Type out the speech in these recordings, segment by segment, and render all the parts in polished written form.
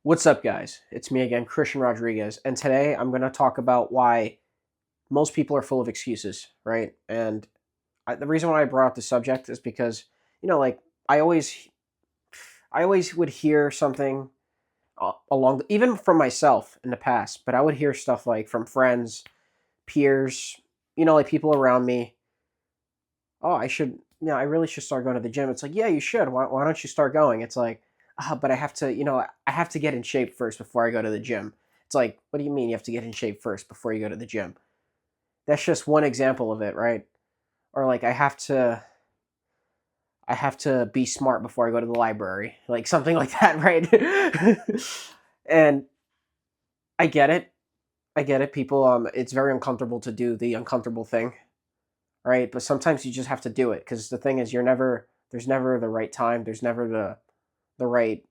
What's up, guys? It's me again, Christian Rodriguez, and today I'm going to talk about why most people are full of excuses, right? The reason why I brought up the subject is because, like I always, I always would hear something even from myself in the past, but I would hear stuff like from friends, peers, like people around me. Oh, I really should start going to the gym. It's like, yeah, you should. Why don't you start going? It's like, but I have to, I have to get in shape first before I go to the gym. It's like, what do you mean you have to get in shape first before you go to the gym? That's just one example of it, right? Or like, I have to be smart before I go to the library, like something like that, right? And I get it. I get it. People, it's very uncomfortable to do the uncomfortable thing, right? But sometimes you just have to do it because the thing is, there's never the right time. There's never the right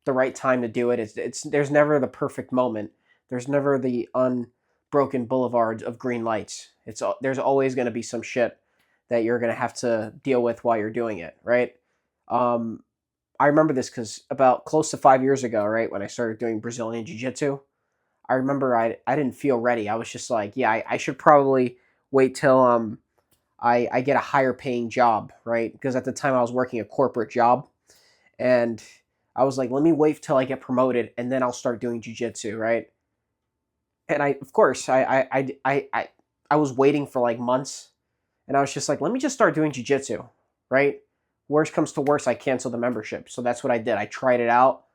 the right time to do it. It's there's never the perfect moment. There's never the unbroken boulevard of green lights. There's always going to be some shit that you're going to have to deal with while you're doing it, right? Um, I remember this because about close to 5 years ago, right when I started doing Brazilian Jiu Jitsu, I remember I didn't feel ready. I was just like, yeah, I should probably wait till I get a higher paying job, right? Because at the time I was working a corporate job, and I was like, let me wait till I get promoted and then I'll start doing jujitsu, right? And I, of course, I was waiting for like months, and I was just like, let me just start doing jujitsu, right? Worst comes to worst, I cancel the membership. So that's what I did. I tried it out.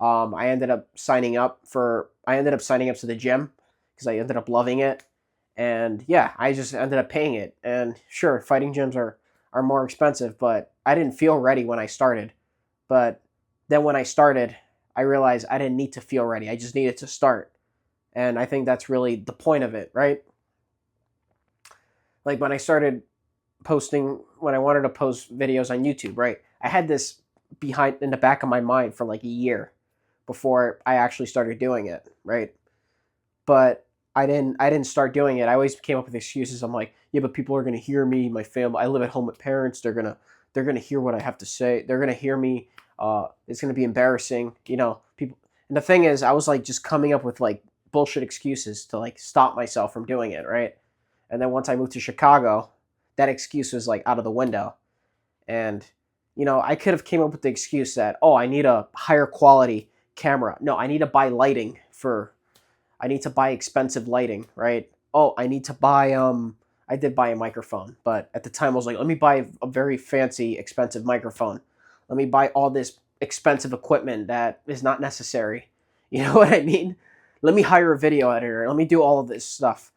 I ended up signing up to the gym because I ended up loving it, and yeah, I just ended up paying it. And sure, fighting gyms are more expensive, but I didn't feel ready when I started. But then when I started, I realized I didn't need to feel ready. I just needed to start. And I think that's really the point of it, right? Like when I started when I wanted to post videos on YouTube, right? I had this behind in the back of my mind for like a year before I actually started doing it, right? But I didn't start doing it. I always came up with excuses. I'm like, yeah, but people are gonna hear me, my family. I live at home with parents. They're gonna hear what I have to say. They're gonna hear me. It's gonna be embarrassing. People. And the thing is, I was like just coming up with like bullshit excuses to like stop myself from doing it, right? And then once I moved to Chicago, that excuse was like out of the window. And I could have came up with the excuse that, oh, I need a higher quality camera. No, I need to buy expensive lighting, right? Oh, I did buy a microphone, but at the time I was like, let me buy a very fancy expensive microphone. Let me buy all this expensive equipment that is not necessary. You know what I mean? Let me hire a video editor. Let me do all of this stuff.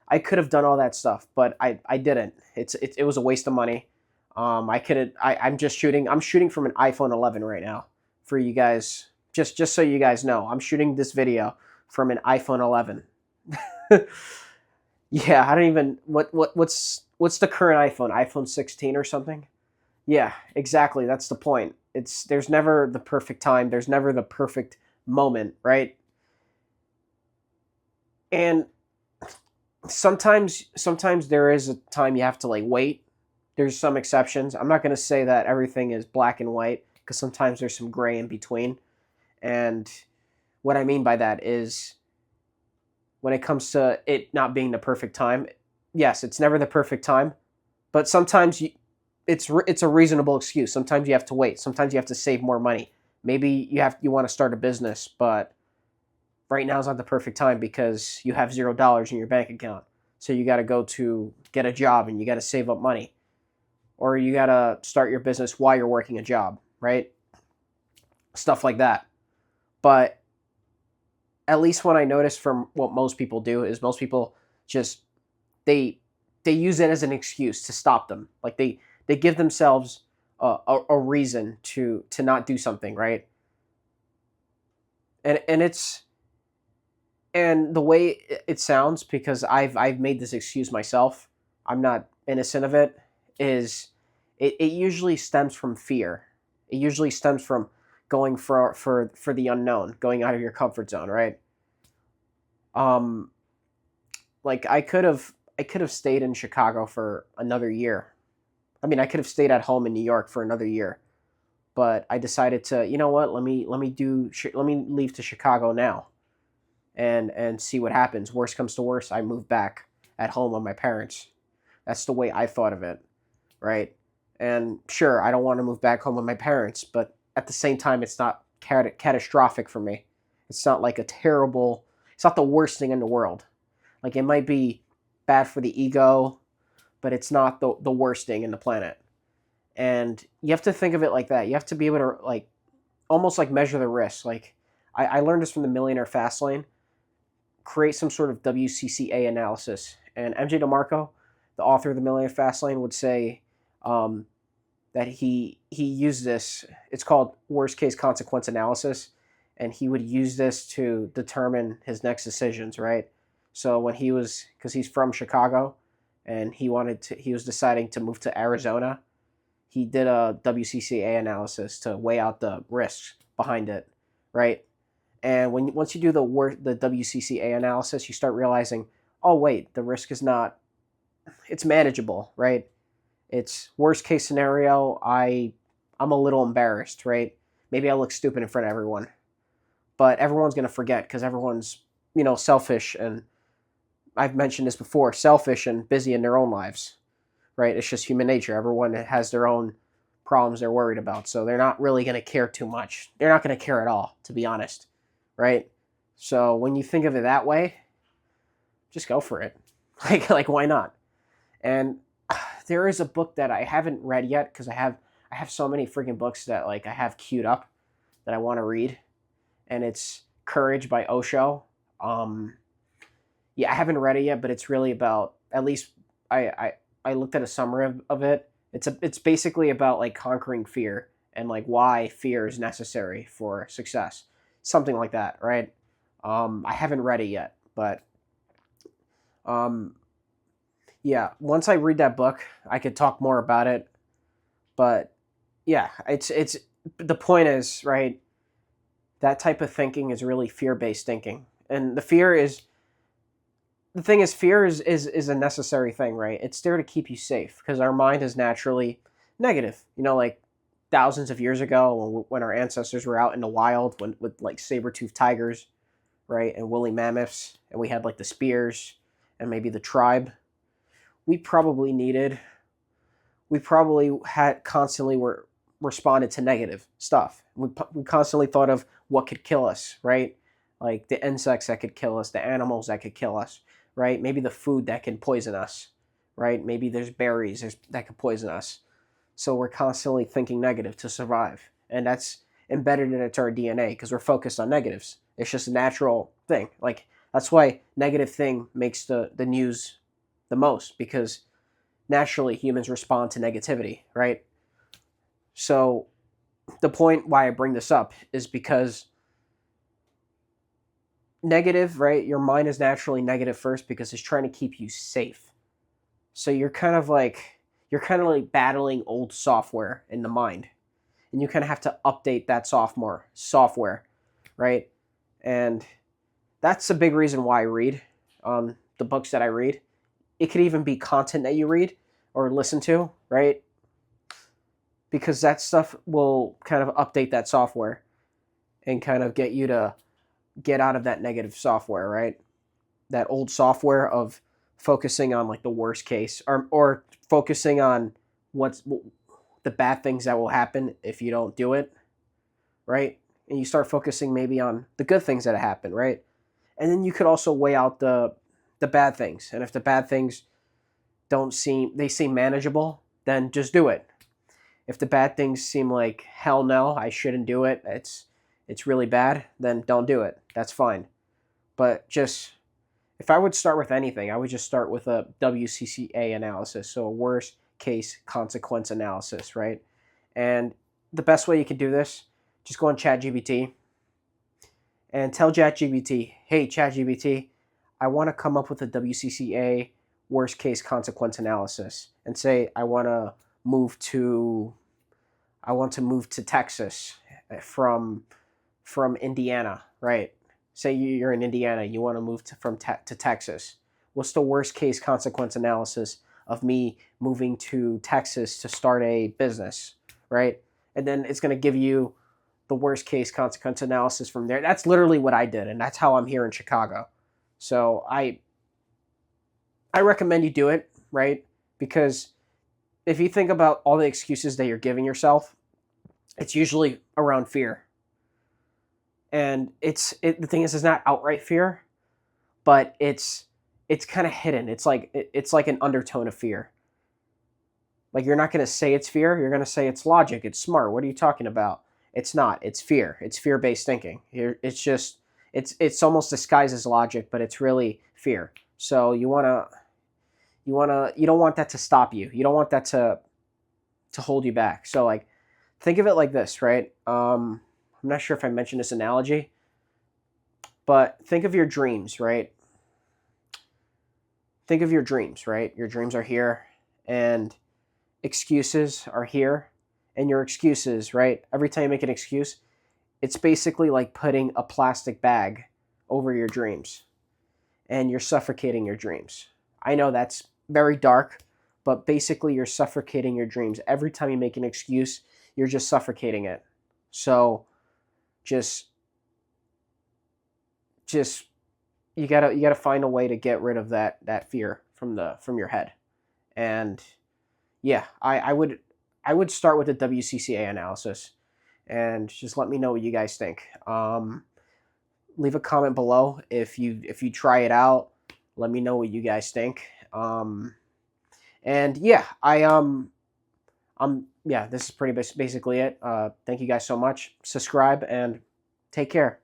I could have done all that stuff, but I didn't. It was a waste of money. I could I'm shooting from an iPhone 11 right now for you guys. Just so you guys know, I'm shooting this video from an iPhone 11. Yeah, I don't even what's the current iPhone 16 or something? Yeah, exactly. That's the point. There's never the perfect time. There's never the perfect moment, right? And sometimes there is a time you have to like wait. There's some exceptions. I'm not going to say that everything is black and white because sometimes there's some gray in between. And what I mean by that is when it comes to it not being the perfect time, yes, it's never the perfect time, but sometimes it's a reasonable excuse. Sometimes you have to wait. Sometimes you have to save more money. Maybe you want to start a business, but right now is not the perfect time because you have $0 in your bank account. So you got to go to get a job and you got to save up money, or you got to start your business while you're working a job, right? Stuff like that. But at least what I noticed from what most people do is most people just they they use it as an excuse to stop them. Like they give themselves a reason to not do something, right? And it's and the way it sounds, because I've made this excuse myself, I'm not innocent of it, is it usually stems from fear. It usually stems from going for the unknown, going out of your comfort zone, right? um like I could have stayed in Chicago for another year. I mean, I could have stayed at home in New York for another year, but I decided to, you know what? Let me leave to Chicago now, and see what happens. Worst comes to worst, I move back at home with my parents. That's the way I thought of it, right? And sure, I don't want to move back home with my parents, but at the same time, it's not catastrophic for me. It's not like a terrible. It's not the worst thing in the world. Like it might be bad for the ego, but it's not the worst thing in the planet. And you have to think of it like that. You have to be able to like almost like measure the risk. Like I learned this from the Millionaire Fastlane. Create some sort of WCCA analysis. And MJ DeMarco, the author of the Millionaire Fastlane, would say um, that he used this. It's called worst case consequence analysis, and he would use this to determine his next decisions. Right. So when he was, because he's from Chicago, and he was deciding to move to Arizona, he did a WCCA analysis to weigh out the risks behind it, right? And once you do the WCCA analysis, you start realizing, oh wait, the risk is not, it's manageable, right? It's worst case scenario. I'm a little embarrassed, right? Maybe I look stupid in front of everyone, but everyone's gonna forget because everyone's selfish, and I've mentioned this before, selfish and busy in their own lives, right? It's just human nature. Everyone has their own problems they're worried about, so they're not really gonna care too much. They're not gonna care at all, to be honest, right? So when you think of it that way, just go for it. Like why not? And there is a book that I haven't read yet because I have so many freaking books that like I have queued up that I want to read, and it's Courage by Osho. Um, yeah, I haven't read it yet, but it's really about, at least I looked at a summary of it. It's basically about like conquering fear and like why fear is necessary for success, something like that, right? I haven't read it yet, but um, yeah, once I read that book, I could talk more about it. But yeah, it's the point is, right, that type of thinking is really fear based thinking, and the thing is, fear is a necessary thing, right? It's there to keep you safe because our mind is naturally negative. Like thousands of years ago when our ancestors were out in the wild with like saber toothed tigers, right, and woolly mammoths, and we had like the spears and maybe the tribe. We probably needed we probably had constantly were responded to negative stuff. We constantly thought of what could kill us, right? Like the insects that could kill us, the animals that could kill us, right? Maybe the food that can poison us, right? Maybe there's that could poison us. So we're constantly thinking negative to survive. And that's embedded into our DNA because we're focused on negatives. It's just a natural thing. Like that's why negative thing makes the news the most because naturally humans respond to negativity, right? So the point why I bring this up is because negative, right? Your mind is naturally negative first because it's trying to keep you safe. So you're kind of like battling old software in the mind. And you kind of have to update that software, right? And that's a big reason why I read the books that I read. It could even be content that you read or listen to, right? Because that stuff will kind of update that software and kind of get you to get out of that negative software, right? That old software of focusing on like the worst case or focusing on what's the bad things that will happen if you don't do it, right? And you start focusing maybe on the good things that happen, right? And then you could also weigh out the bad things. And if the bad things they seem manageable, then just do it. If the bad things seem like hell no, I shouldn't do it. It's really bad, then don't do it. That's fine. But just if I would start with anything, I would just start with a WCCA analysis, so a worst case consequence analysis, right? And the best way you can do this, just go on ChatGPT and tell ChatGPT, hey ChatGPT, I want to come up with a WCCA worst case consequence analysis, and say move to I want to move to Texas from Indiana, right? Say you're in Indiana, you want to move to Texas. What's the worst case consequence analysis of me moving to Texas to start a business, right? and then it's going to give you the worst case consequence analysis from there. That's literally what I did, and that's how I'm here in Chicago. So I recommend you do it, right? Because if you think about all the excuses that you're giving yourself, it's usually around fear. And the thing is, it's not outright fear, but it's kind of hidden. It's like an undertone of fear. Like, you're not going to say it's fear. You're going to say it's logic. It's smart. What are you talking about? It's not. It's fear. It's fear-based thinking. It's just it's almost disguised as logic, but it's really fear. So you don't want that to stop you. You don't want that to hold you back. So, like, think of it like this, right? I'm not sure if I mentioned this analogy, but think of your dreams, right? Think of your dreams, right? Your dreams are here, and excuses are here, and your excuses, right? Every time you make an excuse, it's basically like putting a plastic bag over your dreams, and you're suffocating your dreams. I know that's very dark, but basically you're suffocating your dreams. Every time you make an excuse, you're just suffocating it. So just just you gotta find a way to get rid of that fear from your head. And yeah, I would start with the WCCA analysis, and just let me know what you guys think. Leave a comment below if you try it out. Let me know what you guys think. And yeah, yeah, this is pretty basically it. Thank you guys so much. Subscribe and take care.